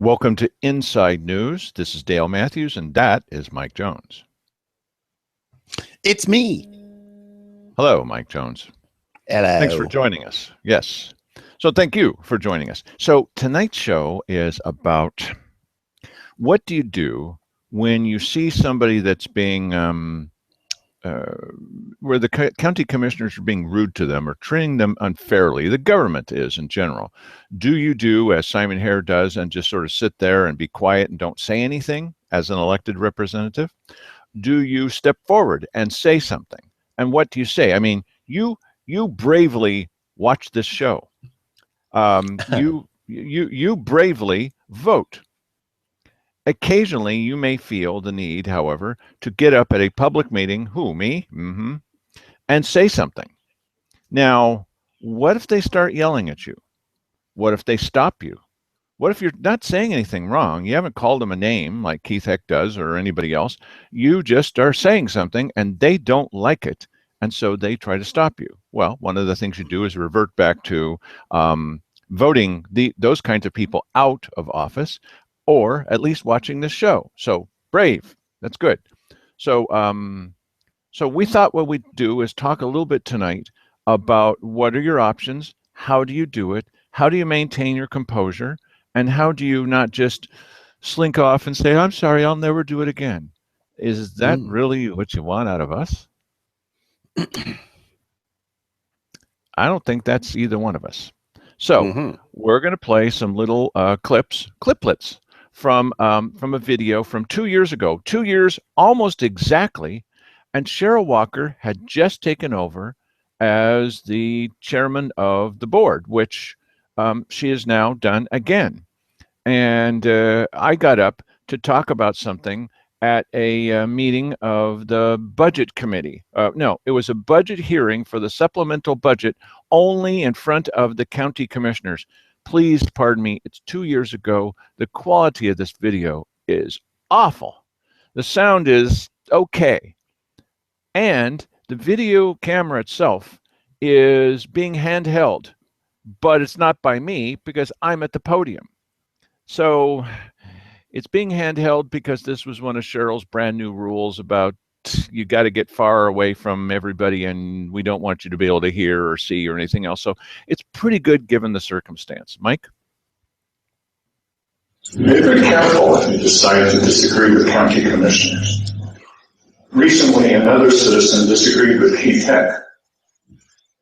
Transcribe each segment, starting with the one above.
Welcome to Inside News. This is Dale Matthews, and that is Mike Jones. It's me. Hello, Mike Jones. Hello. Thanks for joining us. Yes. So thank you for joining us. So tonight's show is about what do you do when you see somebody that's being where the county commissioners are being rude to them or treating them unfairly. The government is in general. Do you do as Simon Hare does and just sort of sit there and be quiet and don't say anything as an elected representative? Do you step forward and say something? And what do you say? I mean, you bravely watch this show. You bravely vote. Occasionally, you may feel the need, however, to get up at a public meeting, me? And say something. Now, what if they start yelling at you? What if they stop you? What if you're not saying anything wrong? You haven't called them a name like Keith Heck does or anybody else. You just are saying something and they don't like it. And so they try to stop you. Well, one of the things you do is revert back to voting those kinds of people out of office, or at least watching this show. So brave. That's good. So so we thought what we'd do is talk a little bit tonight about what are your options, how do you do it, how do you maintain your composure, and how do you not just slink off and say, I'm sorry, I'll never do it again. Is that really what you want out of us? I don't think that's either one of us. So we're going to play some little cliplets from a video from 2 years ago, 2 years almost exactly. And Cheryl Walker had just taken over as the chairman of the board, which she has now done again. And I got up to talk about something at a meeting of the budget committee. No, it was a budget hearing for the supplemental budget only in front of the county commissioners. Please pardon me, it's 2 years ago. The quality of this video is awful. The sound is okay. And the video camera itself is being handheld, but it's not by me because I'm at the podium. So it's being handheld because this was one of Cheryl's brand new rules about you got to get far away from everybody and we don't want you to be able to hear or see or anything else. So it's pretty good given the circumstance. Mike? Be very careful if you decide to disagree with county commissioners. Recently, another citizen disagreed with Keith Heck,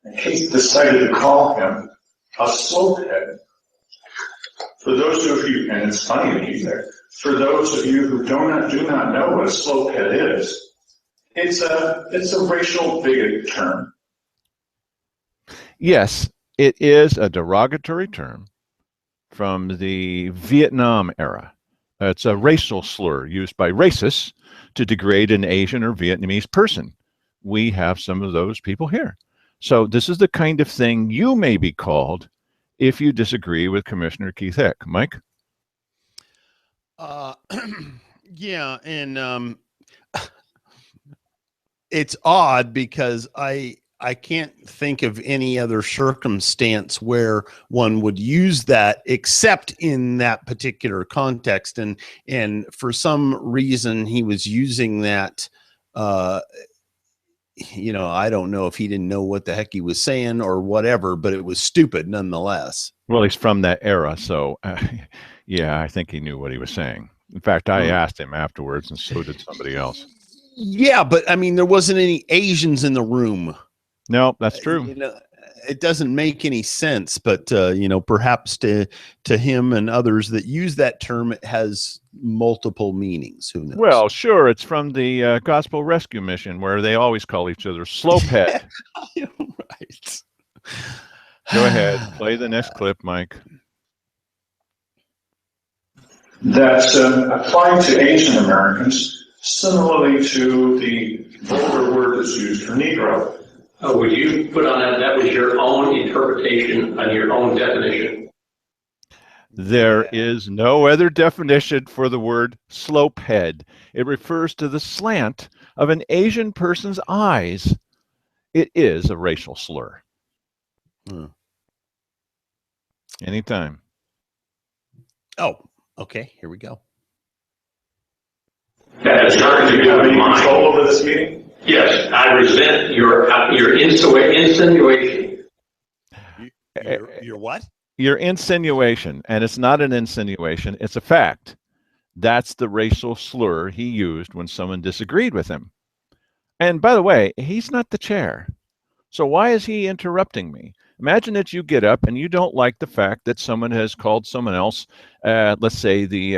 and Keith decided to call him a slopehead. For those of you, and it's funny, Keith Heck, for those of you who do not know what a slopehead is, it's a racial bigot term. Yes, it is a derogatory term from the Vietnam era. It's a racial slur used by racists to degrade an Asian or Vietnamese person. We have some of those people here. So this is the kind of thing you may be called if you disagree with Commissioner Keith Heck. Mike? Yeah, and it's odd because I can't think of any other circumstance where one would use that except in that particular context. And for some reason he was using that, I don't know if he didn't know what the heck he was saying or whatever, but it was stupid nonetheless. Well, he's from that era. So, yeah, I think he knew what he was saying. In fact, I asked him afterwards, and so did somebody else. Yeah, but I mean, there wasn't any Asians in the room. No, that's true. It doesn't make any sense, but perhaps to him and others that use that term, it has multiple meanings. Who knows? Well, sure, it's from the Gospel Rescue Mission, where they always call each other slopehead. Right. Go ahead, play the next clip, Mike. That's applied to Asian Americans, similarly to the vulgar word that's used for Negro. Would you put on that was your own interpretation on your own definition? There is no other definition for the word slopehead. It refers to the slant of an Asian person's eyes. It is a racial slur. Anytime. Oh, Okay, here we go. That is not Do to you do have with any mine. control over this meeting? Yes, I resent your insinuation. You're what? Your insinuation, and it's not an insinuation, it's a fact. That's the racial slur he used when someone disagreed with him. And by the way, he's not the chair. So why is he interrupting me? Imagine that you get up and you don't like the fact that someone has called someone else, let's say the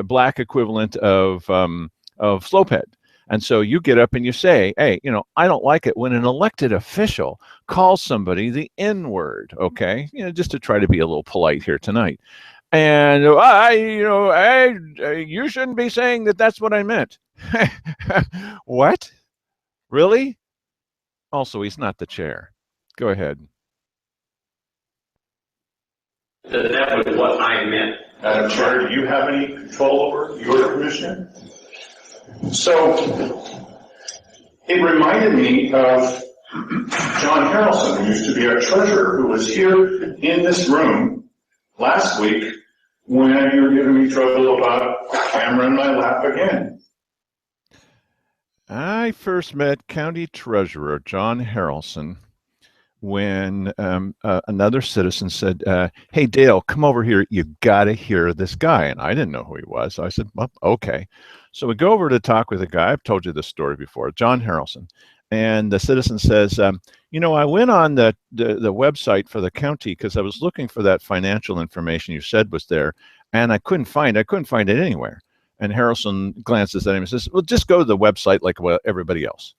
black equivalent of slopehead. And so you get up and you say, hey, I don't like it when an elected official calls somebody the N-word, okay? Just to try to be a little polite here tonight. And you shouldn't be saying that that's what I meant. What? Really? Also, he's not the chair. Go ahead. That was what I meant. Madam Chair, do you have any control over your commissioner? So it reminded me of John Harrelson, who used to be our treasurer, who was here in this room last week when you were giving me trouble about a camera in my lap again. I first met County Treasurer John Harrelson when another citizen said, hey, Dale, come over here. You got to hear this guy. And I didn't know who he was. So I said, well, okay. So we go over to talk with a guy. I've told you this story before, John Harrelson. And the citizen says, I went on the website for the county because I was looking for that financial information you said was there, and I couldn't find it anywhere. And Harrelson glances at him and says, well, just go to the website like everybody else.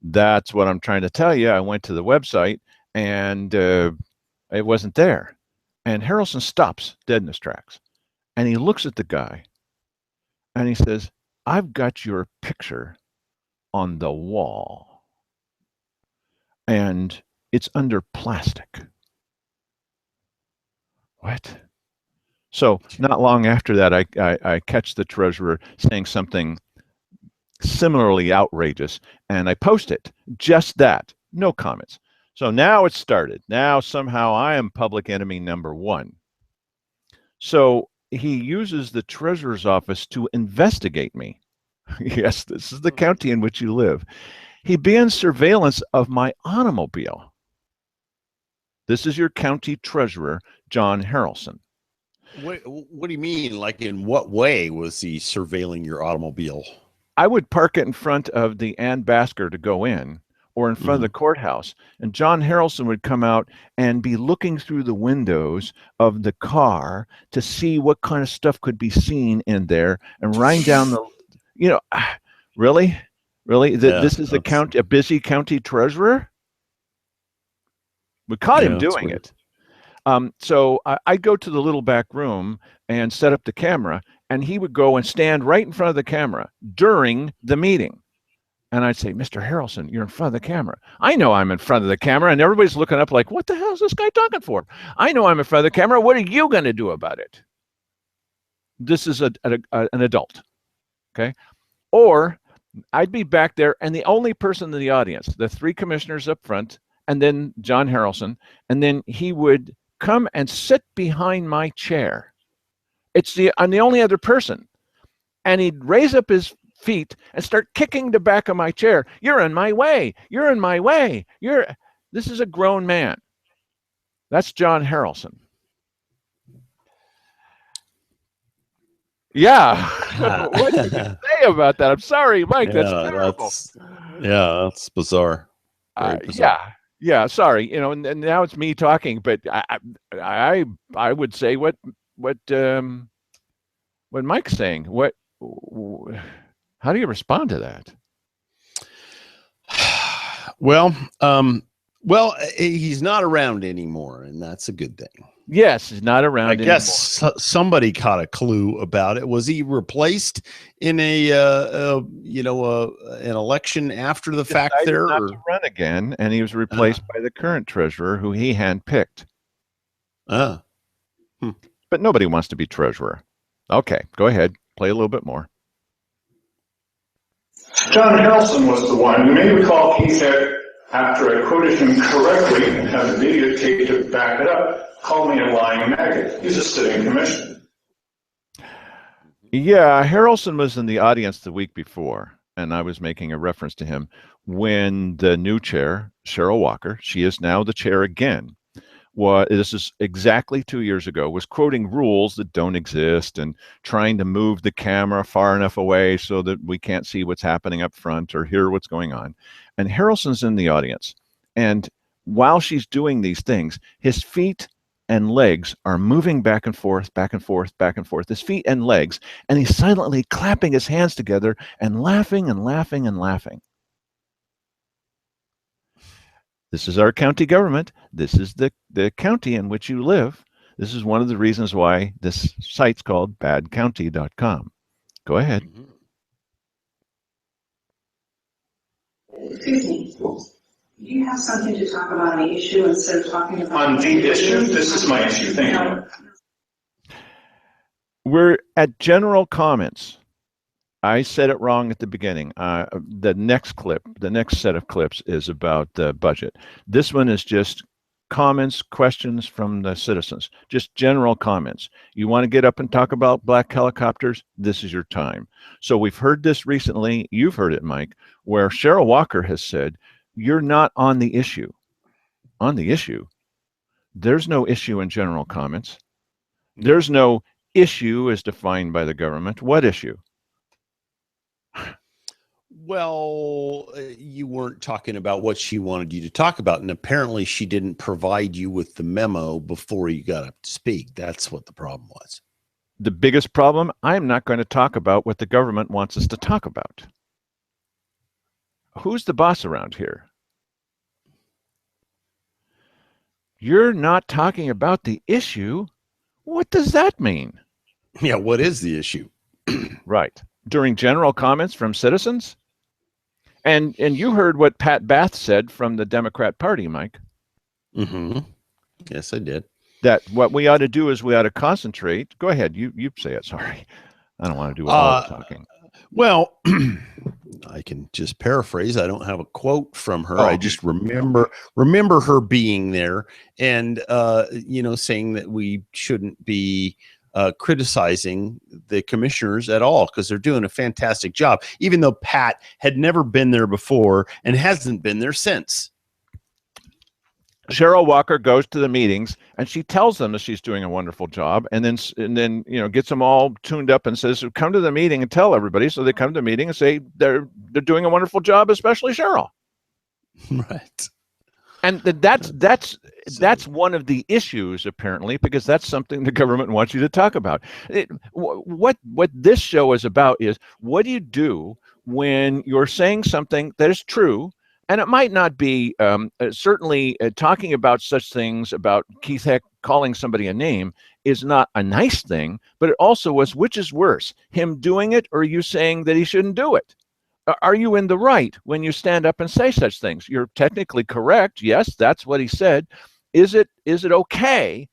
That's what I'm trying to tell you. I went to the website and it wasn't there. And Harrelson stops dead in his tracks. And he looks at the guy and he says, I've got your picture on the wall. And it's under plastic. What? So not long after that, I catch the treasurer saying something similarly outrageous, and I post it. Just that. No comments. So now it's started. Now somehow I am public enemy number one. So he uses the treasurer's office to investigate me. Yes, this is the county in which you live. He begins surveillance of my automobile. This is your county treasurer, John Harrelson. What do you mean? Like, in what way was he surveilling your automobile? I would park it in front of the Ann Basker to go in, or in front of the courthouse, and John Harrelson would come out and be looking through the windows of the car to see what kind of stuff could be seen in there, and writing down the, really? This is a busy county treasurer? We caught him doing it. So I'd go to the little back room and set up the camera, and he would go and stand right in front of the camera during the meeting. And I'd say, Mr. Harrelson, you're in front of the camera. I know I'm in front of the camera, and everybody's looking up like, what the hell is this guy talking for? I know I'm in front of the camera. What are you going to do about it? This is an adult, okay? Or I'd be back there, and the only person in the audience, the three commissioners up front, and then John Harrelson, and then he would come and sit behind my chair. I'm the only other person. And he'd raise up his feet and start kicking the back of my chair. You're in my way. You're in my way. This is a grown man. That's John Harrelson. Yeah. What did you say about that? I'm sorry, Mike. That's terrible. That's bizarre. Very bizarre. Yeah. Sorry. And now it's me talking, but I would say what Mike's saying. How do you respond to that? Well, he's not around anymore, and that's a good thing. Yes, he's not around anymore. I guess somebody caught a clue about it. Was he replaced in an election after the fact there? Not to run again, and he was replaced by the current treasurer, who he handpicked. But nobody wants to be treasurer. Okay, go ahead. Play a little bit more. John Harrelson was the one. You may recall Keith had, after I quoted him correctly and had the videotape to back it up, called me a lying maggot. He's a sitting commissioner. Yeah, Harrelson was in the audience the week before, and I was making a reference to him when the new chair, Cheryl Walker, she is now the chair again. This is exactly 2 years ago, was quoting rules that don't exist and trying to move the camera far enough away so that we can't see what's happening up front or hear what's going on. And Harrelson's in the audience. And while she's doing these things, his feet and legs are moving back and forth, back and forth, back and forth, his feet and legs, and he's silently clapping his hands together and laughing and laughing and laughing. This is our county government. This is the county in which you live. This is one of the reasons why this site's called badcounty.com. Go ahead. Excuse me. You have something to talk about on the issue instead of talking about... On the issue, this is my issue. Thank you. We're at general comments. I said it wrong at the beginning. The next clip, the next set of clips is about the budget. This one is just comments, questions from the citizens, just general comments. You want to get up and talk about black helicopters? This is your time. So we've heard this recently. You've heard it, Mike, where Cheryl Walker has said, you're not on the issue. On the issue. There's no issue in general comments. There's no issue as defined by the government. What issue? Well, you weren't talking about what she wanted you to talk about, and apparently she didn't provide you with the memo before you got up to speak. That's what the problem was. The biggest problem, I'm not going to talk about what the government wants us to talk about. Who's the boss around here? You're not talking about the issue. What does that mean? Yeah, what is the issue? Right. During general comments from citizens? And you heard what Pat Bath said from the Democrat Party, Mike. Mm-hmm. Yes, I did. That what we ought to do is we ought to concentrate. Go ahead. You say it. Sorry. I don't want to do all the talking. Well, I can just paraphrase. I don't have a quote from her. I just remember her being there and, saying that we shouldn't be criticizing the commissioners at all because they're doing a fantastic job, even though Pat had never been there before and hasn't been there since. Cheryl Walker goes to the meetings and she tells them that she's doing a wonderful job, and then gets them all tuned up and says, come to the meeting and tell everybody. So they come to the meeting and say they're doing a wonderful job, especially Cheryl. Right. And that's one of the issues, apparently, because that's something the government wants you to talk about. What this show is about is, what do you do when you're saying something that is true? And it might not be certainly talking about such things about Keith Heck calling somebody a name is not a nice thing, but it also was, which is worse, him doing it or you saying that he shouldn't do it? Are you in the right when you stand up and say such things? You're technically correct. Yes, that's what he said. Is it okay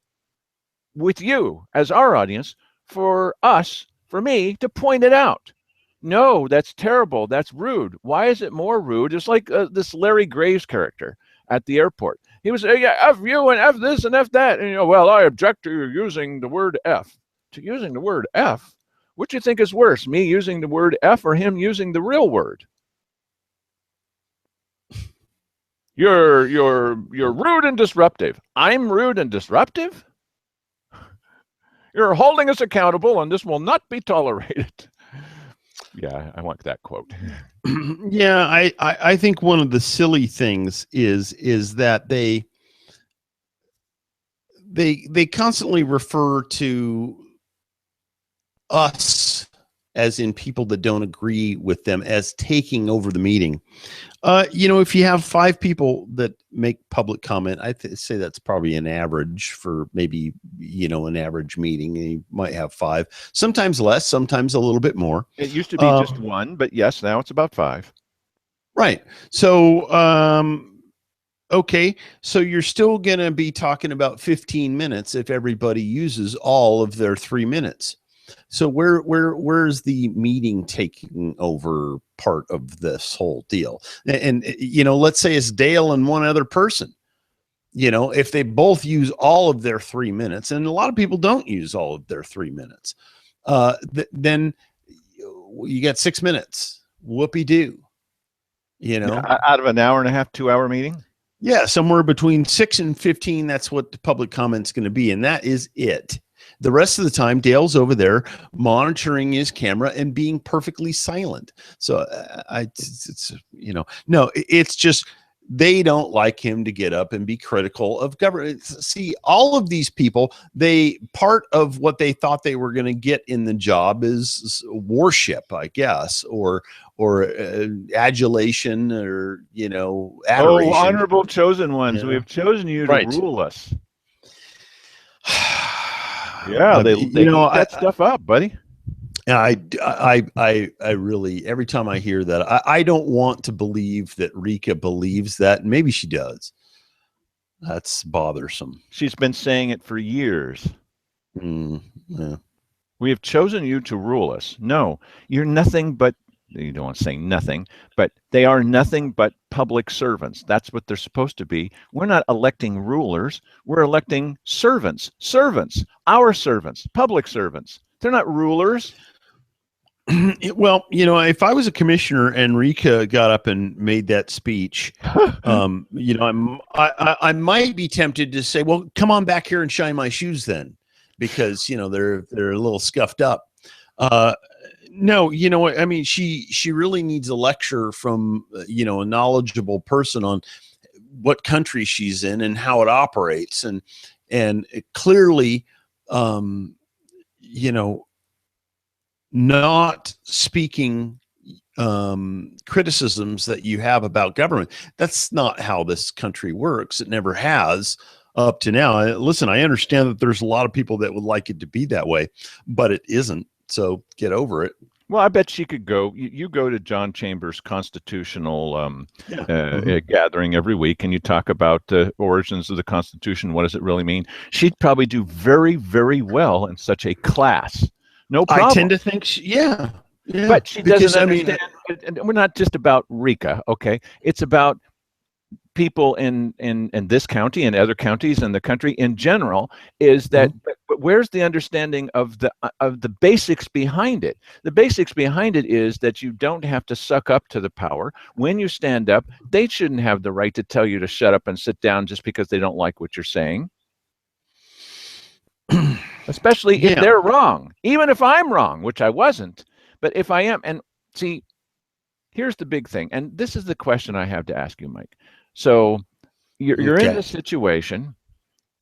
with you as our audience for me to point it out? No, that's terrible. That's rude. Why is it more rude? It's like this Larry Graves character at the airport. He was saying, yeah, F you and F this and F that. And, well, I object to you using the word F. To using the word F? What do you think is worse, me using the word F or him using the real word? You're rude and disruptive. I'm rude and disruptive? You're holding us accountable, and this will not be tolerated. Yeah, I want that quote. Yeah, I think one of the silly things is that they constantly refer to us, as in people that don't agree with them, as taking over the meeting. If you have 5 people that make public comment, I say that's probably an average for maybe, an average meeting. You might have 5, sometimes less, sometimes a little bit more. It used to be just 1, but yes, now it's about 5. Right. So, okay. So you're still going to be talking about 15 minutes if everybody uses all of their 3 minutes. So where's the meeting taking over part of this whole deal? And let's say it's Dale and one other person. If they both use all of their 3 minutes, and a lot of people don't use all of their 3 minutes, then you got 6 minutes. Whoopee-doo. You know, out of an hour and a half, 2-hour meeting. Yeah, somewhere between 6 and 15. That's what the public comment's going to be, and that is it. The rest of the time, Dale's over there monitoring his camera and being perfectly silent. So it's no, it's just they don't like him to get up and be critical of government. See, all of these people, part of what they thought they were going to get in the job is worship, I guess, or adulation, or adoration. Oh, honorable chosen ones, we have chosen you to rule us. Yeah, they eat that stuff up, buddy. I really, every time I hear that, I don't want to believe that Rika believes that. Maybe she does. That's bothersome. She's been saying it for years. Yeah. We have chosen you to rule us. No, you're nothing but, you don't want to say nothing, but they are nothing but public servants. That's what they're supposed to be. We're not electing rulers. We're electing servants, our servants, public servants. They're not rulers. Well, if I was a commissioner and Rika got up and made that speech, I might be tempted to say, well, come on back here and shine my shoes then, because, they're a little scuffed up. No, I mean, she really needs a lecture from, a knowledgeable person on what country she's in and how it operates. And it clearly, not speaking criticisms that you have about government. That's not how this country works. It never has up to now. Listen, I understand that there's a lot of people that would like it to be that way, but it isn't. So get over it. Well, I bet she could go. You go to John Chambers' constitutional gathering every week, and you talk about the origins of the Constitution. What does it really mean? She'd probably do very, very well in such a class. No problem. I tend to think, yeah. But she doesn't understand. And we're not just about Rika, okay? It's about people in this county and other counties in the country in general. Is that? But where's the understanding of the basics behind it? The basics behind it is that you don't have to suck up to the power. When you stand up, they shouldn't have the right to tell you to shut up and sit down just because they don't like what you're saying. Especially if they're wrong, even if I'm wrong, which I wasn't. But if I am, and see, here's the big thing, and this is the question I have to ask you, Mike. So you're in this situation,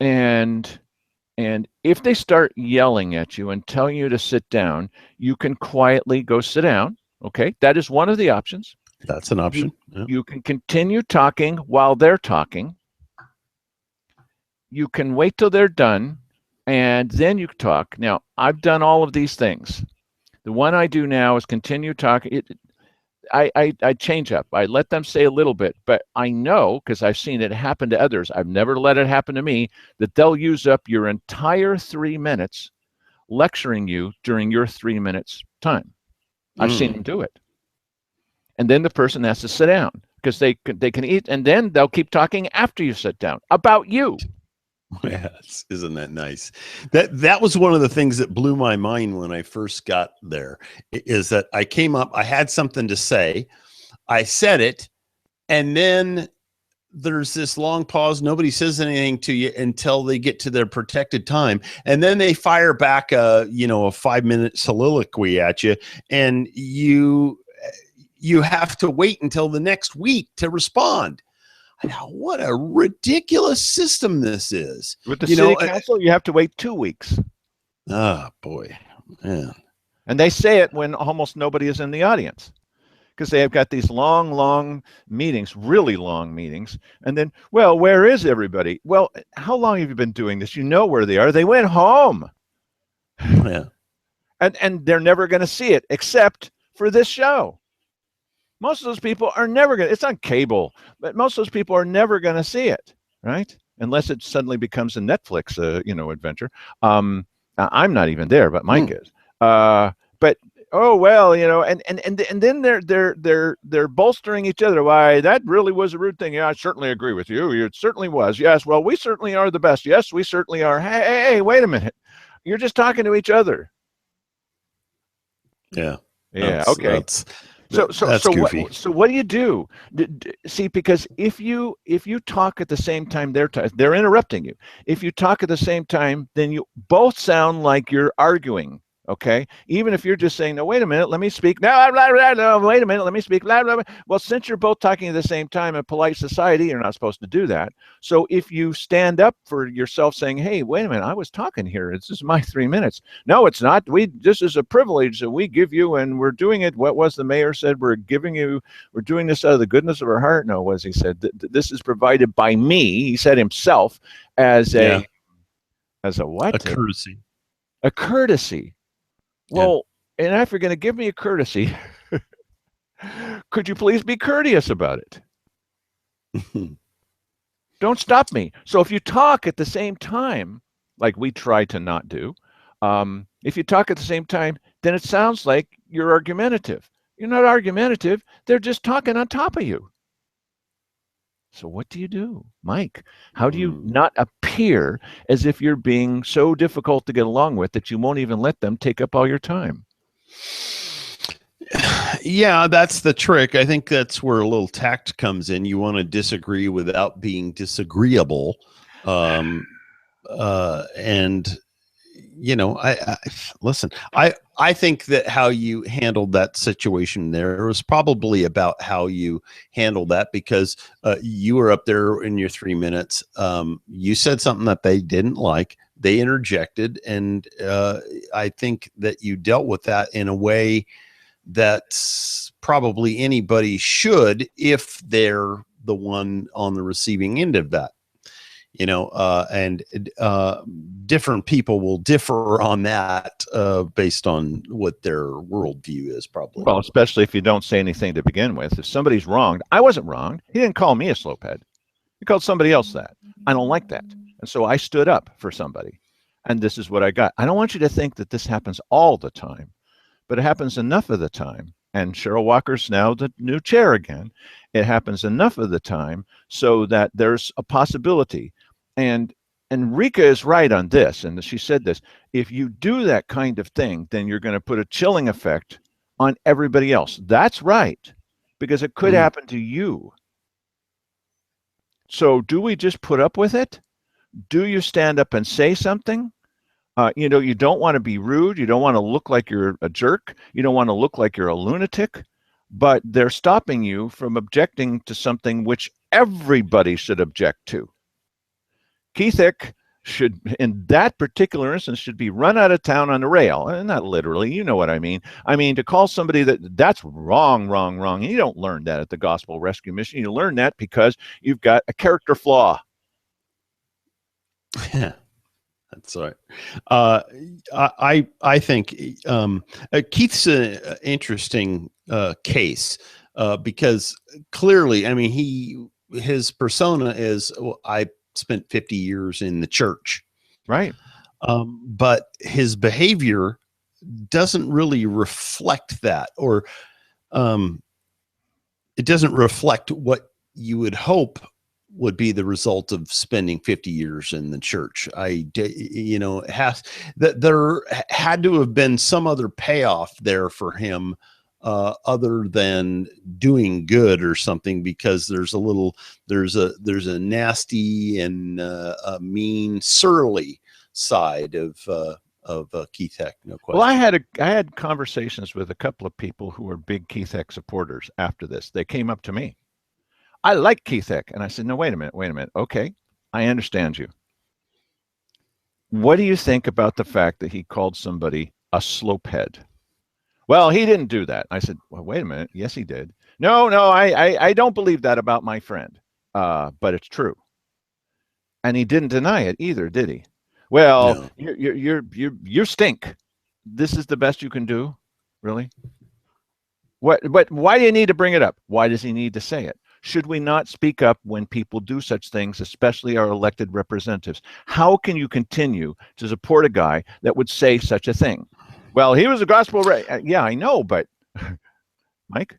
and if they start yelling at you and telling you to sit down, you can quietly go sit down. Okay, that is one of the options. That's an option. You can continue talking while they're talking. You can wait till they're done, and then you talk. Now, I've done all of these things. The one I do now is continue talking. I change up. I let them say a little bit, but I know, because I've seen it happen to others, I've never let it happen to me, that they'll use up your entire 3 minutes lecturing you during your 3 minutes time. I've seen them do it. And then the person has to sit down because they can eat, and then they'll keep talking after you sit down about you. Yes, isn't that nice? That was one of the things that blew my mind when I first got there, is that I came up, I had something to say, I said it, and then there's this long pause. Nobody says anything to you until they get to their protected time, and then they fire back a 5-minute soliloquy at you, and you have to wait until the next week to respond. What a ridiculous system this is. With the city council, you have to wait 2 weeks. Oh, boy. Man. And they say it when almost nobody is in the audience, because they have got these long meetings, really long meetings. And then, well, where is everybody? Well, how long have you been doing this? You know where they are. They went home. Yeah. And they're never going to see it except for this show. Most of those people are never going to, it's on cable, but most of those people are never going to see it, right? Unless it suddenly becomes a Netflix, adventure. I'm not even there, but Mike is. But, oh, well, and then they're bolstering each other. Why, that really was a rude thing. Yeah, I certainly agree with you. It certainly was. Yes, well, we certainly are the best. Yes, we certainly are. Hey, wait a minute. You're just talking to each other. Yeah. Yeah. Okay. That's goofy. So what do you do? See, because if you talk at the same time they're interrupting you. If you talk at the same time, then you both sound like you're arguing. Okay, even if you're just saying, "No, wait a minute, let me speak." No, blah, blah, no, wait a minute, let me speak. Blah, blah, blah. Well, since you're both talking at the same time in polite society, you're not supposed to do that. So if you stand up for yourself, saying, "Hey, wait a minute, I was talking here. This is my 3 minutes." No, it's not. This is a privilege that we give you, and we're doing it. What was the mayor said? We're doing this out of the goodness of our heart. No, was he said this is provided by me. He said himself as a what? A courtesy. A courtesy. Well, and if you're going to give me a courtesy, could you please be courteous about it? Don't stop me. So if you talk at the same time, like we try to not do, if you talk at the same time, then it sounds like you're argumentative. You're not argumentative. They're just talking on top of you. So what do you do, Mike? How do you not appear as if you're being so difficult to get along with that you won't even let them take up all your time? Yeah, that's the trick. I think that's where a little tact comes in. You want to disagree without being disagreeable. And I listen, I think that how you handled that situation there was probably about how you handled that, because you were up there in your 3 minutes. You said something that they didn't like. They interjected, and I think that you dealt with that in a way that probably anybody should if they're the one on the receiving end of that. And different people will differ on that based on what their worldview is, probably. Well, especially if you don't say anything to begin with. If somebody's wronged, I wasn't wronged. He didn't call me a slopehead. He called somebody else that. I don't like that. And so I stood up for somebody. And this is what I got. I don't want you to think that this happens all the time, but it happens enough of the time. And Cheryl Walker's now the new chair again. It happens enough of the time so that there's a possibility. And Rika is right on this, and she said this: if you do that kind of thing, then you're going to put a chilling effect on everybody else. That's right, because it could happen to you. So do we just put up with it? Do you stand up and say something? You don't want to be rude. You don't want to look like you're a jerk. You don't want to look like you're a lunatic, but they're stopping you from objecting to something which everybody should object to. Keithick should, in that particular instance, should be run out of town on the rail. And not literally, you know what I mean. I mean, to call somebody that's wrong. And you don't learn that at the Gospel Rescue Mission. You learn that because you've got a character flaw. Yeah, that's right. I think Keith's an interesting case because clearly, I mean, his persona is, I spent 50 years in the church, right? But his behavior doesn't really reflect that, or it doesn't reflect what you would hope would be the result of spending 50 years in the church. There had to have been some other payoff there for him other than doing good or something, because there's a nasty and a mean, surly side of Keithick, no question. Well, I had conversations with a couple of people who were big Keithick supporters after this. They came up to me. I like Keithick. And I said, no, wait a minute. Okay, I understand you. What do you think about the fact that he called somebody a slopehead? Well, he didn't do that. I said, well, wait a minute. Yes, he did. No, I don't believe that about my friend, but it's true. And he didn't deny it either, did he? Well, no. You stink. This is the best you can do, really? What? Why do you need to bring it up? Why does he need to say it? Should we not speak up when people do such things, especially our elected representatives? How can you continue to support a guy that would say such a thing? Well, he was a gospel. Yeah, I know, but Mike?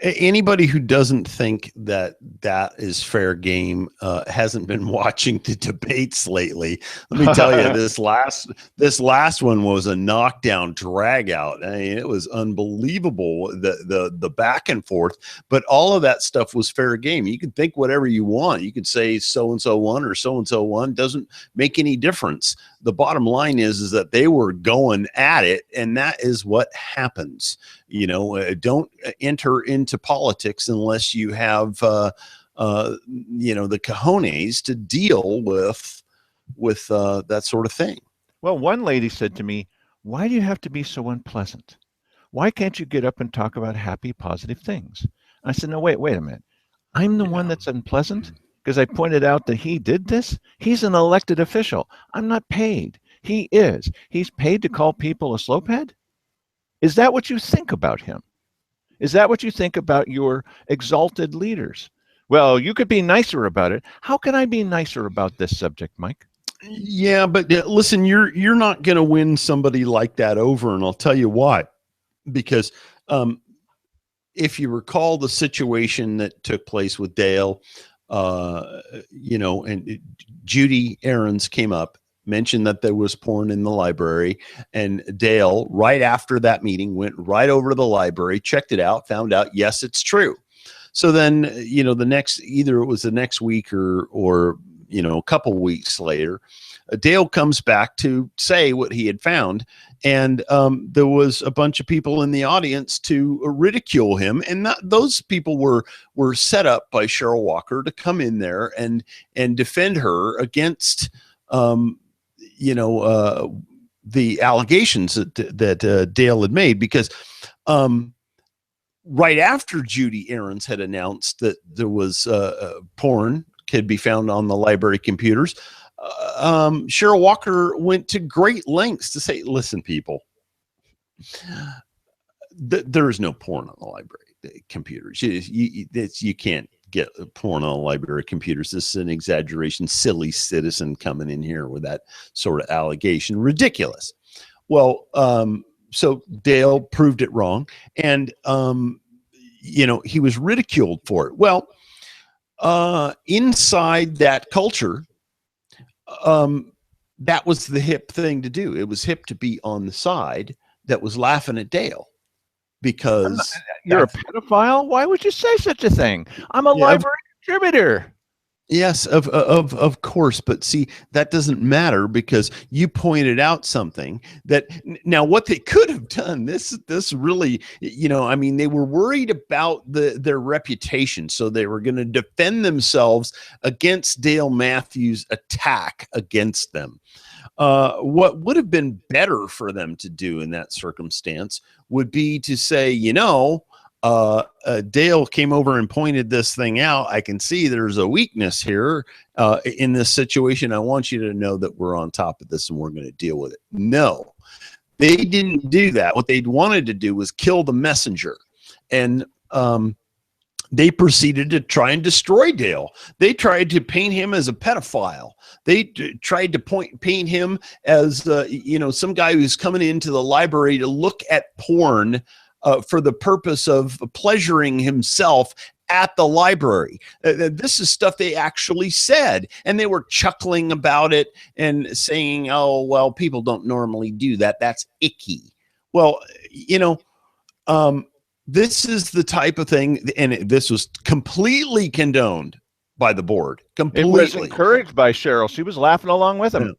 Anybody who doesn't think that that is fair game hasn't been watching the debates lately. Let me tell you, this last one was a knockdown, drag out. I mean, it was unbelievable, the back and forth. But all of that stuff was fair game. You can think whatever you want. You could say so and so won or so and so won. Doesn't make any difference. The bottom line is that they were going at it, and that is what happens. Don't enter into politics unless you have, the cojones to deal with that sort of thing. Well, one lady said to me, "Why do you have to be so unpleasant? Why can't you get up and talk about happy, positive things?" I said, "No, wait a minute. I'm the one that's unpleasant because I pointed out that he did this. He's an elected official. I'm not paid. He is. He's paid to call people a slopehead? Is that what you think about him? Is that what you think about your exalted leaders? Well, you could be nicer about it. How can I be nicer about this subject, Mike?" Yeah, but listen, you're not going to win somebody like that over, and I'll tell you why. Because if you recall the situation that took place with Dale, and Judy Aarons came up, mentioned that there was porn in the library, and Dale, right after that meeting, went right over to the library, checked it out, found out, yes, it's true. So then, either it was the next week or a couple weeks later, Dale comes back to say what he had found. And there was a bunch of people in the audience to ridicule him. And those people were set up by Cheryl Walker to come in there and defend her against, the allegations that Dale had made, because right after Judy Aarons had announced that there was porn could be found on the library computers, Cheryl Walker went to great lengths to say, "Listen, people, there is no porn on the library computers. You can't get porn on the library computers. This is an exaggeration. Silly citizen coming in here with that sort of allegation. Ridiculous." Well, so Dale proved it wrong, and he was ridiculed for it. Well, inside that culture, that was the hip thing to do. It was hip to be on the side that was laughing at Dale, because you're a pedophile. Why would you say such a thing? I'm a library contributor. Yes, of course. But see, that doesn't matter, because you pointed out something that now what they could have done, this really, they were worried about their reputation. So they were going to defend themselves against Dale Matthews' attack against them. What would have been better for them to do in that circumstance would be to say, Dale came over and pointed this thing out. I can see there's a weakness here in this situation. I want you to know that we're on top of this and we're going to deal with it. No, they didn't do that. What they wanted to do was kill the messenger. And they proceeded to try and destroy Dale. They tried to paint him as a pedophile. They tried to paint him as, some guy who's coming into the library to look at porn for the purpose of pleasuring himself at the library. This is stuff they actually said, and they were chuckling about it and saying, "Oh, well, people don't normally do that. That's icky." Well, this is the type of thing, and this was completely condoned by the board. Completely. It was encouraged by Cheryl. She was laughing along with him.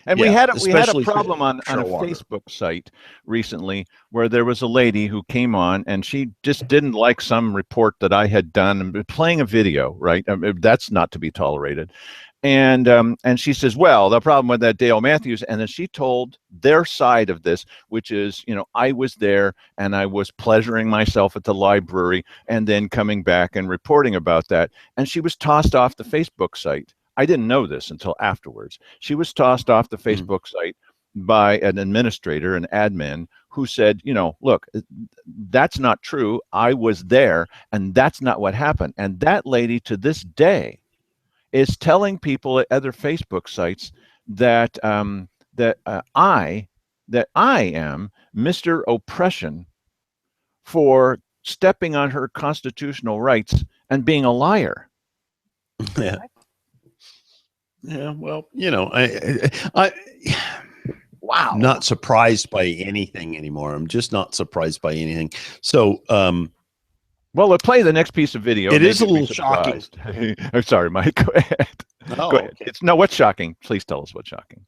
And we had a problem on a Facebook site recently where there was a lady who came on and she just didn't like some report that I had done and playing a video, right? That's not to be tolerated. And she says, well, the problem with that Dale Matthews, and then she told their side of this, which is, I was there and I was pleasuring myself at the library and then coming back and reporting about that. And she was tossed off the Facebook site. I didn't know this until afterwards. She was tossed off the Facebook site by an administrator, an admin, who said, look, that's not true. I was there, and that's not what happened. And that lady to this day is telling people at other Facebook sites that I am Mr. Oppression for stepping on her constitutional rights and being a liar. Yeah. Yeah. Well, you know, I Wow. not surprised by anything anymore. I'm just not surprised by anything. So, well, let's play the next piece of video. It is a Maybe you'll little be shocking. surprised. I'm sorry, Mike. Go ahead. Oh, Go ahead. okay. No, what's shocking? Please tell us what's shocking.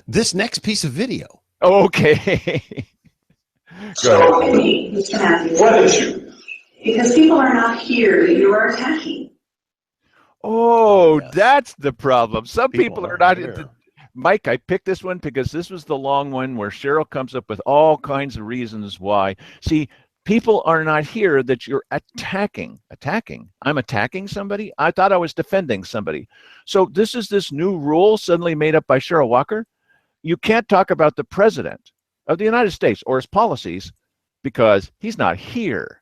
This next piece of video. Okay. So, Mr. Matthews, What issue? because people are not here that you are attacking. Oh, Yes. that's the problem. Some people are not. here. Mike, I picked this one because this was the long one where Cheryl comes up with all kinds of reasons why. See, people are not here that you're attacking. Attacking. I'm attacking somebody? I thought I was defending somebody. So this is this new rule suddenly made up by Cheryl Walker. You can't talk about the president of the United States or his policies because he's not here.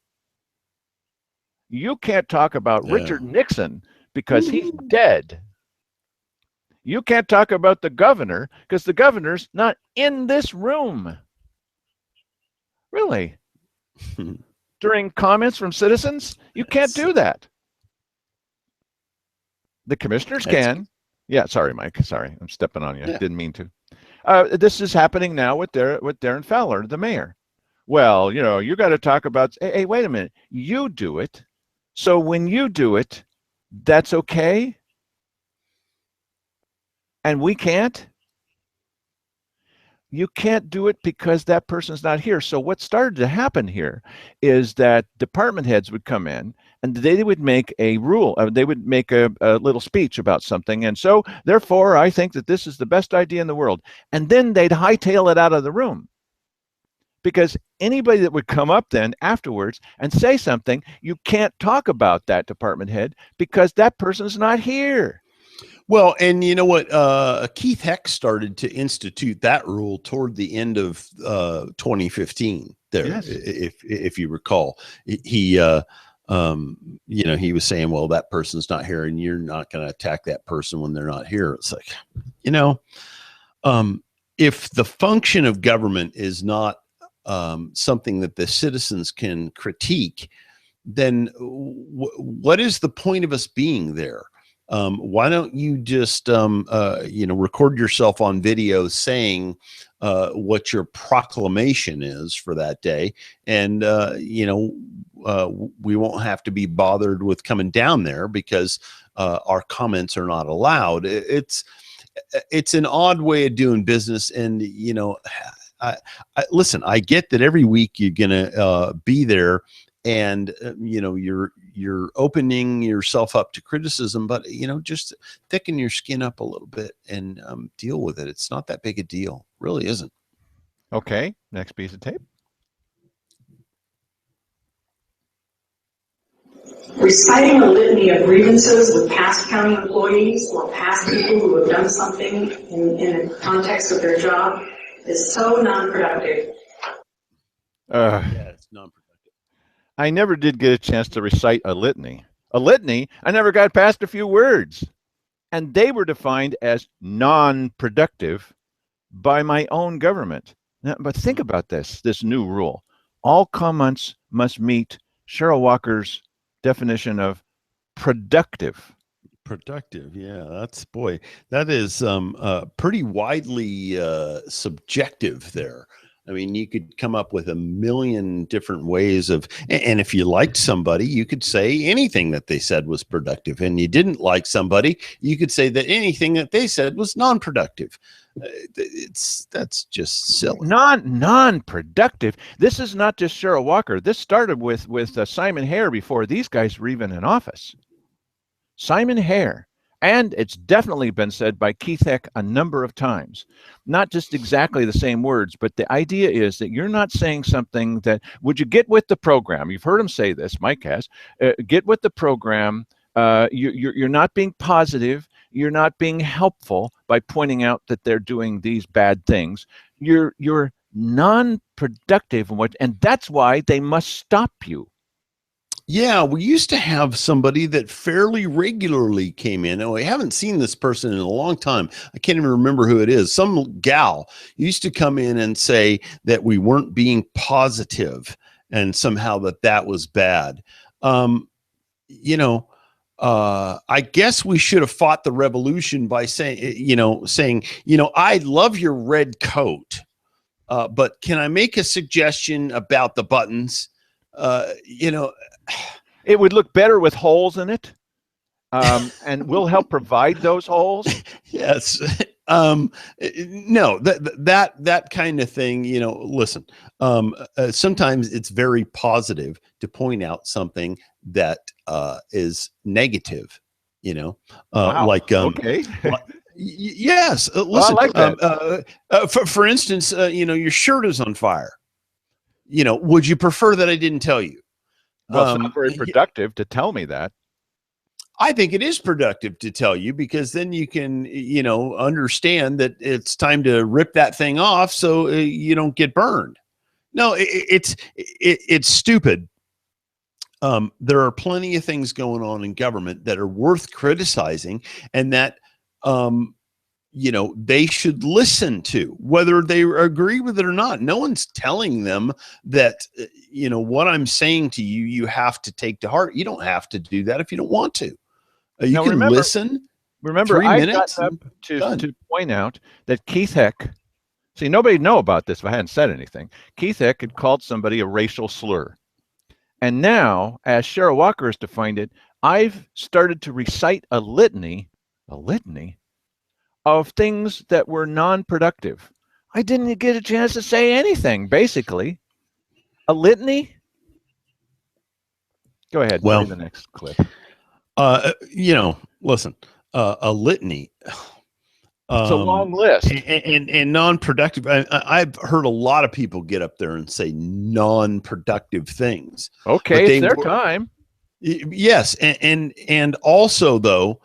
You can't talk about Richard Nixon because he's dead. You can't talk about the governor because the governor's not in this room. Really? During comments from citizens, you can't do that. The commissioners can. Yeah, sorry, Mike. Sorry, I'm stepping on you. Yeah. Didn't mean to. This is happening now with Darren Fowler, the mayor. Well, you know, you got to talk about, hey, wait a minute. You do it. So when you do it, that's okay? And we can't? You can't do it because that person's not here. So what started to happen here is that department heads would come in and they would make a rule. They would make a little speech about something. And so, therefore, I think that this is the best idea in the world. And then they'd hightail it out of the room. Because anybody that would come up then afterwards and say something, you can't talk about that department head because that person's not here. Well, and you know what? Keith Heck started to institute that rule toward the end of 2015. There, Yes. if you recall, he you know, he was saying, "Well, that person's not here, and you're not going to attack that person when they're not here." It's like, you know, if the function of government is not something that the citizens can critique, then what is the point of us being there? Why don't you just, you know, record yourself on video saying what your proclamation is for that day. And, you know, we won't have to be bothered with coming down there because our comments are not allowed. It's an odd way of doing business. And, you know, listen, I get that every week you're going to be there and, you know, you're opening yourself up to criticism, but, you know, just thicken your skin up a little bit and deal with it. It's not that big a deal. Really isn't. Okay, next piece of tape. Reciting a litany of grievances with past county employees or past people who have done something in the context of their job is so non-productive. Yeah, it's non-productive. I never did get a chance to recite a litany. A litany, I never got past a few words. And they were defined as non-productive by my own government. Now, but think about this new rule. All comments must meet Cheryl Walker's definition of productive. Productive. Yeah, that is pretty widely subjective there. I mean, you could come up with a million different ways of, and if you liked somebody, you could say anything that they said was productive. And you didn't like somebody, you could say that anything that they said was non-productive. That's just silly. Non-productive. This is not just Cheryl Walker. This started with Simon Hare before these guys were even in office. Simon Hare. And it's definitely been said by Keith Heck a number of times. Not just exactly the same words, but the idea is that you're not saying something that, would you get with the program? You've heard him say this, Mike has. Get with the program. You're not being positive. You're not being helpful by pointing out that they're doing these bad things. You're non-productive, and that's why they must stop you. Yeah, we used to have somebody that fairly regularly came in, and we haven't seen this person in a long time. I can't even remember who it is. Some gal used to come in and say that we weren't being positive, and somehow that was bad. Um, you know, I guess we should have fought the revolution by saying, I love your red coat, but can I make a suggestion about the buttons? It would look better with holes in it, and we'll help provide those holes. Yes. No, that kind of thing, listen, sometimes it's very positive to point out something that is negative, Wow. like, Okay. yes, Well, I listen, like that. for instance, your shirt is on fire. Would you prefer that I didn't tell you? Well, it's not very productive to tell me that. I think it is productive to tell you, because then you can, understand that it's time to rip that thing off so you don't get burned. No, it's stupid. There are plenty of things going on in government that are worth criticizing, and that, they should listen to, whether they agree with it or not. No one's telling them that, what I'm saying to you, you have to take to heart. You don't have to do that if you don't want to. You can listen. Remember, 3 I minutes got up to point out that Keith Heck, see, nobody know about this if I hadn't said anything. Keith Heck had called somebody a racial slur. And now, as Cheryl Walker has defined it, I've started to recite a litany of things that were non-productive. I didn't get a chance to say anything, basically. A litany? Go ahead, well, play the next clip. Listen, a litany. It's a long list. And non-productive. I've heard a lot of people get up there and say non-productive things. Okay, it's their time. Yes, and also though,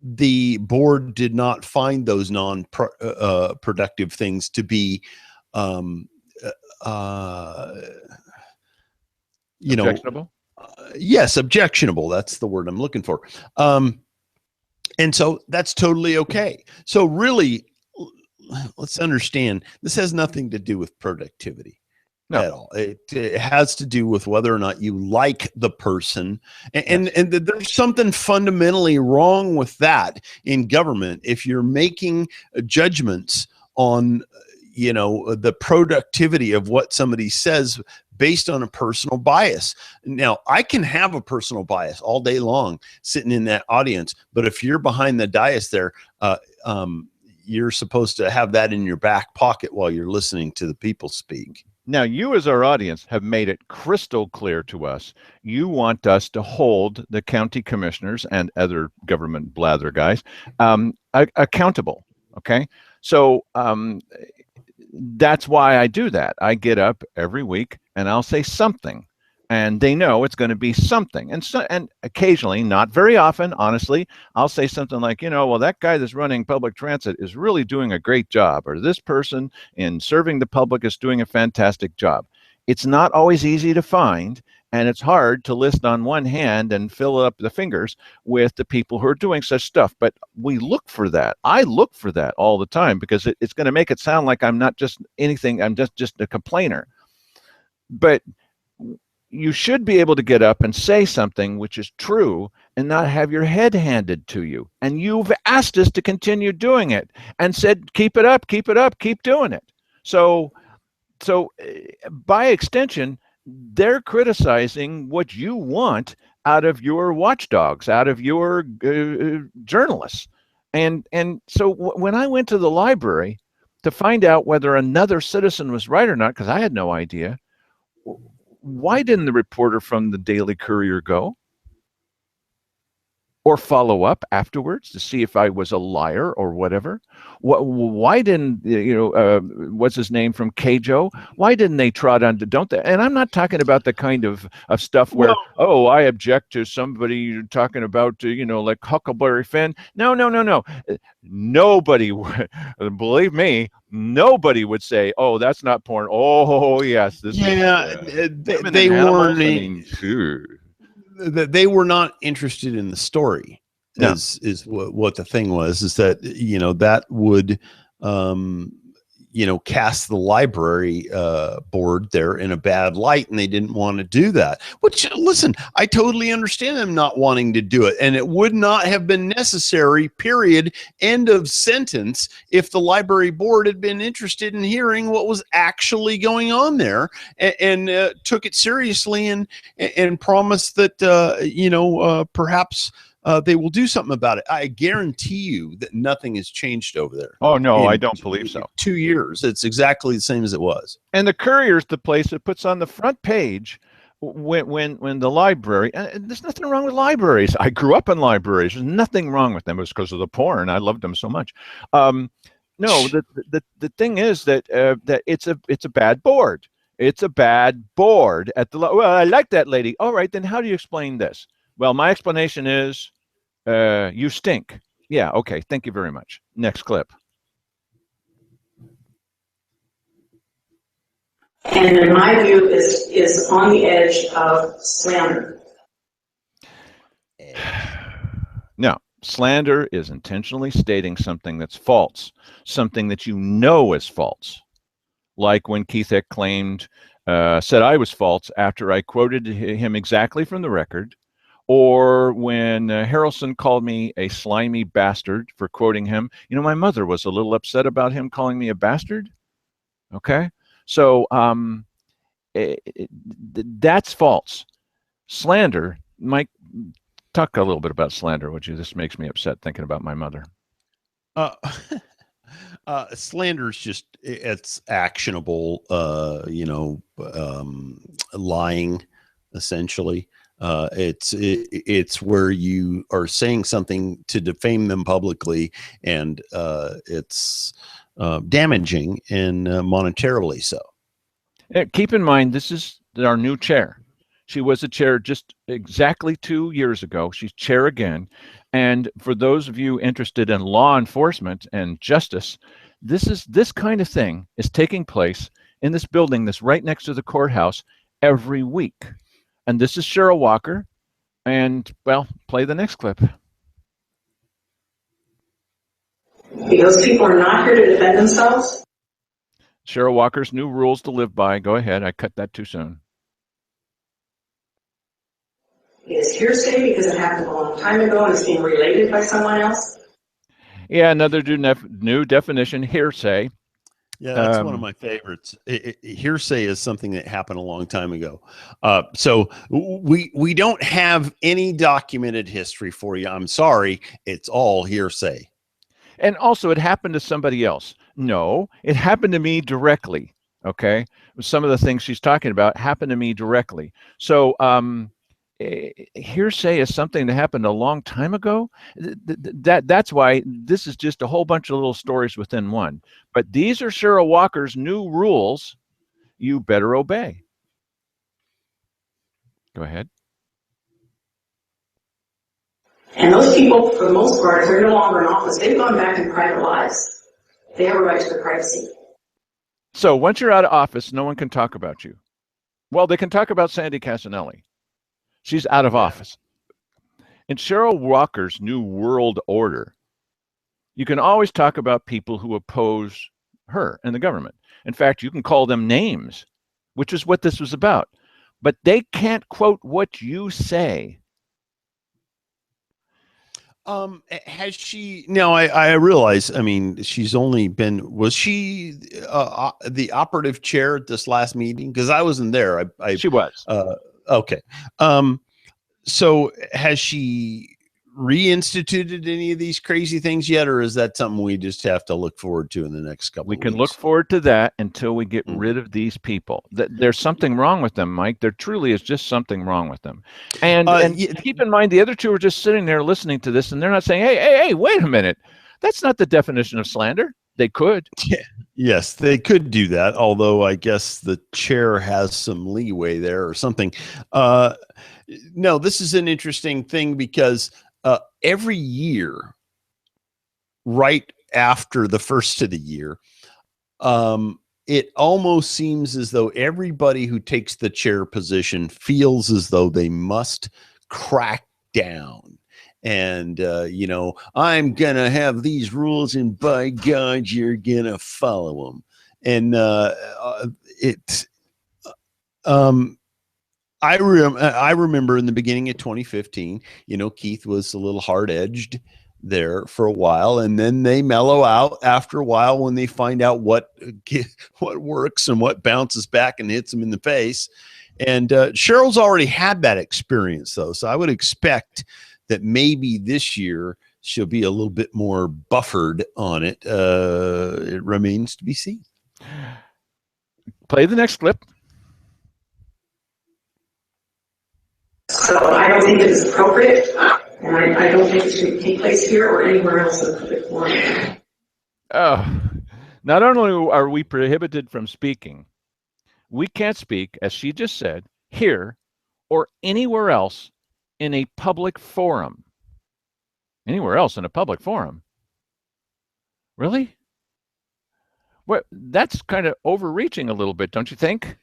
the board did not find those non-productive things to be, objectionable? Yes, objectionable. That's the word I'm looking for. And so that's totally okay. So really, let's understand, this has nothing to do with productivity at all. It has to do with whether or not you like the person. And there's something fundamentally wrong with that in government. If you're making judgments on, the productivity of what somebody says based on a personal bias. Now, I can have a personal bias all day long sitting in that audience, but if you're behind the dais there, you're supposed to have that in your back pocket while you're listening to the people speak. Now, you as our audience have made it crystal clear to us. You want us to hold the county commissioners and other government blather guys accountable, okay? So that's why I do that. I get up every week and I'll say something, and they know it's going to be something. And occasionally, not very often, honestly, I'll say something like, well, that guy that's running public transit is really doing a great job, or this person in serving the public is doing a fantastic job. It's not always easy to find, and it's hard to list on one hand and fill up the fingers with the people who are doing such stuff. But we look for that. I look for that all the time, because it's going to make it sound like I'm not just anything. I'm just a complainer. But you should be able to get up and say something which is true and not have your head handed to you. And you've asked us to continue doing it and said, keep it up, keep doing it. So by extension, they're criticizing what you want out of your watchdogs, out of your journalists. And so when I went to the library to find out whether another citizen was right or not, because I had no idea, why didn't the reporter from the Daily Courier go? or follow up afterwards to see if I was a liar or whatever? Why didn't, what's his name from Keijo? Why didn't they trot on to, don't they? And I'm not talking about the kind of stuff where, oh, I object to somebody talking about, like Huckleberry Finn. No. Nobody, believe me, nobody would say, oh, that's not porn. Oh, yes. This they weren't. They were not interested in the story. No. Is what the thing was, is that that would cast the library board there in a bad light, and they didn't want to do that. Which, listen, I totally understand them not wanting to do it, and it would not have been necessary, period, end of sentence, if the library board had been interested in hearing what was actually going on there, and took it seriously, and promised that perhaps they will do something about it. I guarantee you that nothing has changed over there. Oh, no, I don't believe so. 2 years. It's exactly the same as it was. And the Courier's the place that puts on the front page when the library, and there's nothing wrong with libraries. I grew up in libraries. There's nothing wrong with them. It was because of the porn. I loved them so much. No, the thing is that that it's a bad board. It's a bad board at the, well, I like that lady. All right, then how do you explain this? Well, my explanation is, you stink. Yeah, okay, thank you very much. Next clip. And in my view, is on the edge of slander. No, slander is intentionally stating something that's false, something that you know is false. Like when Keithek claimed, said I was false after I quoted him exactly from the record. Or when Harrelson called me a slimy bastard for quoting him. My mother was a little upset about him calling me a bastard. Okay, so that's false. Slander, Mike, talk a little bit about slander, would you? This makes me upset thinking about my mother. Slander is just, it's actionable, lying, essentially. It's where you are saying something to defame them publicly, and it's damaging and monetarily so. Keep in mind, this is our new chair. She was a chair just exactly 2 years ago. She's chair again. And for those of you interested in law enforcement and justice, this kind of thing is taking place in this building that's right next to the courthouse every week. And this is Cheryl Walker, and, well, play the next clip. Because people are not here to defend themselves. Cheryl Walker's new rules to live by. Go ahead. I cut that too soon. It is hearsay because it happened a long time ago and it's being related by someone else. Yeah, another new definition, hearsay. Yeah, that's one of my favorites. Hearsay is something that happened a long time ago. So we don't have any documented history for you. I'm sorry. It's all hearsay. And also, it happened to somebody else. No, it happened to me directly. Okay. Some of the things she's talking about happened to me directly. So hearsay is something that happened a long time ago. That's why this is just a whole bunch of little stories within one. But these are Cheryl Walker's new rules. You better obey. Go ahead. And those people, for the most part, if they're no longer in office, they've gone back in private lives. They have a right to their privacy. So once you're out of office, no one can talk about you. Well, they can talk about Sandy Casanelli. She's out of office. In Cheryl Walker's new world order, you can always talk about people who oppose her and the government. In fact, you can call them names, which is what this was about. But they can't quote what you say. Has she? No, I realize. I mean, she's only been. Was she the operative chair at this last meeting? Because I wasn't there. She was. Okay. So has she reinstituted any of these crazy things yet, or is that something we just have to look forward to in the next couple We of can weeks? look forward to that until we get rid of these people. There's something wrong with them, Mike. There truly is just something wrong with them. And keep in mind, the other two are just sitting there listening to this, and they're not saying, hey, wait a minute. That's not the definition of slander. They could. Yeah. Yes, they could do that, although I guess the chair has some leeway there or something. No, this is an interesting thing because every year, right after the first of the year, it almost seems as though everybody who takes the chair position feels as though they must crack down. And, I'm going to have these rules and by God, you're going to follow them. And I remember in the beginning of 2015, Keith was a little hard-edged there for a while, and then they mellow out after a while when they find out what works and what bounces back and hits them in the face. And Cheryl's already had that experience, though, so I would expect that maybe this year she'll be a little bit more buffered on it. It remains to be seen. Play the next clip. So I don't think it is appropriate, and I don't think it should take place here or anywhere else in the public forum. Not only are we prohibited from speaking, we can't speak, as she just said, here or anywhere else in a public forum. Anywhere else in a public forum? Really? Well, that's kind of overreaching a little bit, don't you think?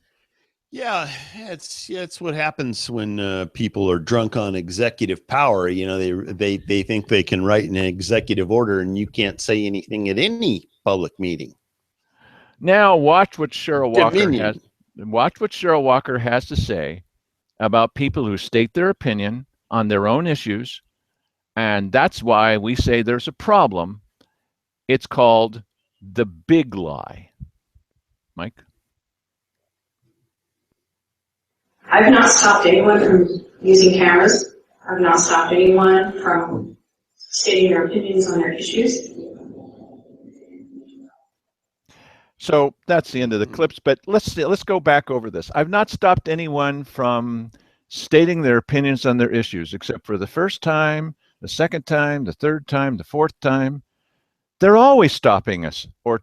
Yeah, it's what happens when people are drunk on executive power. They think they can write an executive order, and you can't say anything at any public meeting. Now, watch what Cheryl Walker has to say about people who state their opinion on their own issues, and that's why we say there's a problem. It's called the big lie. Mike? I've not stopped anyone from using cameras. I've not stopped anyone from stating their opinions on their issues. So that's the end of the clips, but let's go back over this. I've not stopped anyone from stating their opinions on their issues, except for the first time, the second time, the third time, the fourth time. They're always stopping us, or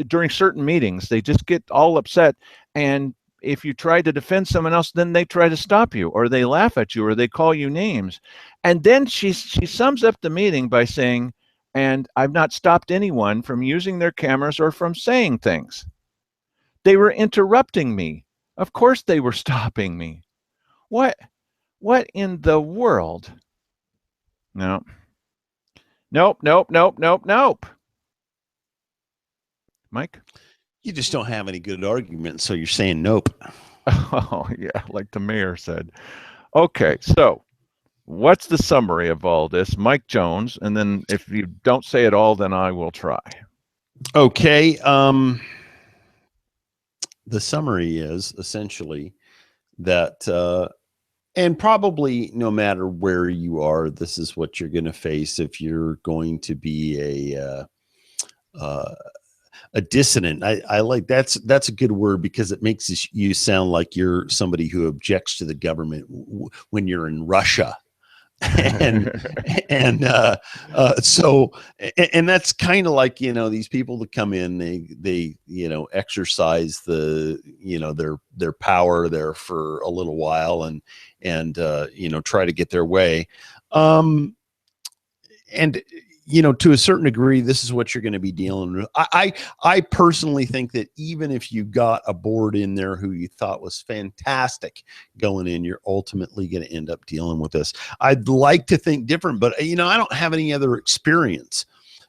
during certain meetings, they just get all upset. And if you try to defend someone else, then they try to stop you, or they laugh at you, or they call you names. And then she sums up the meeting by saying, and I've not stopped anyone from using their cameras or from saying things. They were interrupting me. Of course they were stopping me. What in the world? No. Nope. Mike? You just don't have any good arguments, so you're saying nope. Oh, yeah, like the mayor said. Okay, so what's the summary of all this? Mike Jones, and then if you don't say it all, then I will try. Okay. The summary is essentially that, and probably no matter where you are, this is what you're going to face if you're going to be a dissident. I like that's a good word because it makes you sound like you're somebody who objects to the government when you're in Russia. and that's kind of like, these people that come in, they exercise their power there for a little while and try to get their way. And to a certain degree, this is what you're going to be dealing with. I personally think that even if you got a board in there who you thought was fantastic going in, you're ultimately going to end up dealing with this. I'd like to think different, but I don't have any other experience.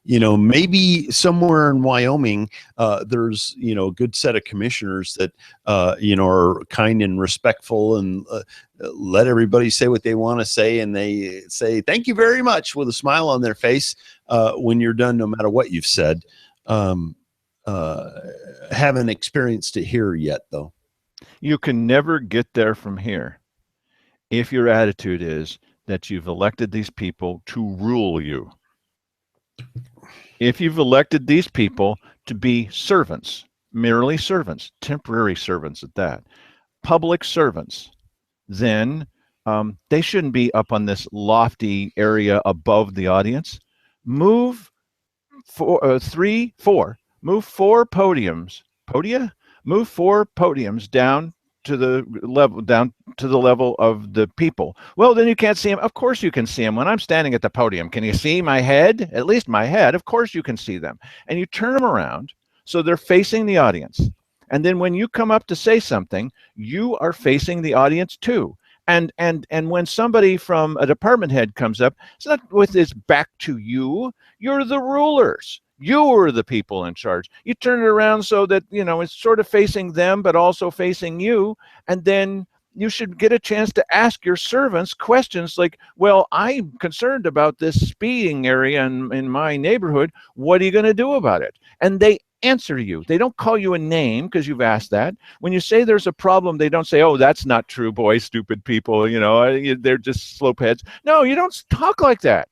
Maybe somewhere in Wyoming, there's, a good set of commissioners that, are kind and respectful and let everybody say what they want to say. And they say, thank you very much with a smile on their face when you're done, no matter what you've said. Haven't experienced it here yet, though. You can never get there from here if your attitude is, that you've elected these people to rule you. If you've elected these people to be servants, merely servants, temporary servants at that, public servants, then they shouldn't be up on this lofty area above the audience. Move move four podiums down to the level of the people. Well, then you can't see them. Of course you can see them. When I'm standing at the podium, can you see my head? At least my head. Of course you can see them. And you turn them around so they're facing the audience. And then when you come up to say something, you are facing the audience too. And when somebody from a department head comes up, it's not with his back to you. You're the rulers. You're the people in charge. You turn it around so that, it's sort of facing them, but also facing you. And then you should get a chance to ask your servants questions like, well, I'm concerned about this speeding area in my neighborhood. What are you going to do about it? And they answer you. They don't call you a name because you've asked that. When you say there's a problem, they don't say, oh, that's not true, boy, stupid people, they're just slopeheads. No, you don't talk like that.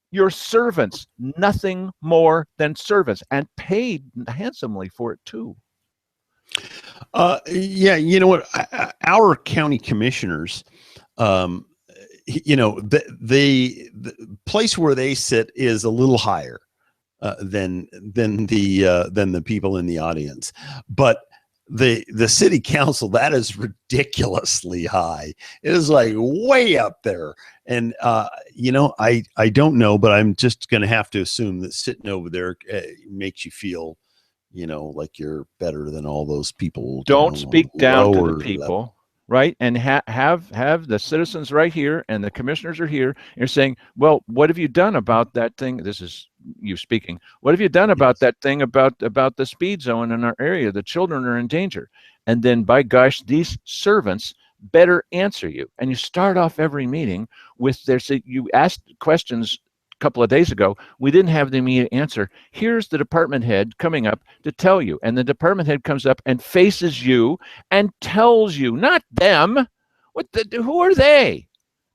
You're servants, nothing more than servants, and paid handsomely for it too. Yeah, you know what? Our county commissioners, the place where they sit is a little higher than the people in the audience, but the city council, that is ridiculously high. It is like way up there. And, I don't know, but I'm just going to have to assume that sitting over there makes you feel, like you're better than all those people. Don't speak down to the people, level. right? And have the citizens right here and the commissioners are here. And you're saying, well, what have you done about that thing? This is you speaking. What have you done about that thing about the speed zone in our area? The children are in danger. And then, by gosh, these servants better answer you. And you start off every meeting with you asked questions a couple of days ago. We didn't have the immediate answer. Here's the department head coming up to tell you. And the department head comes up and faces you and tells you, not them. Who are they?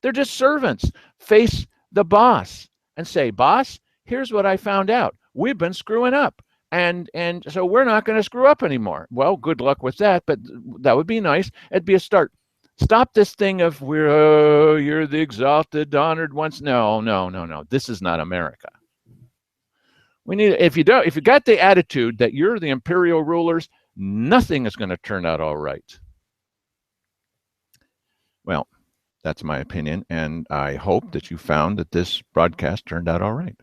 They're just servants. Face the boss and say, boss, here's what I found out. We've been screwing up. And so we're not going to screw up anymore. Well, good luck with that, but that would be nice. It'd be a start. Stop this thing of you're the exalted, honored ones. No. This is not America. We need, if you got the attitude that you're the imperial rulers, nothing is going to turn out all right. Well, that's my opinion, and I hope that you found that this broadcast turned out all right.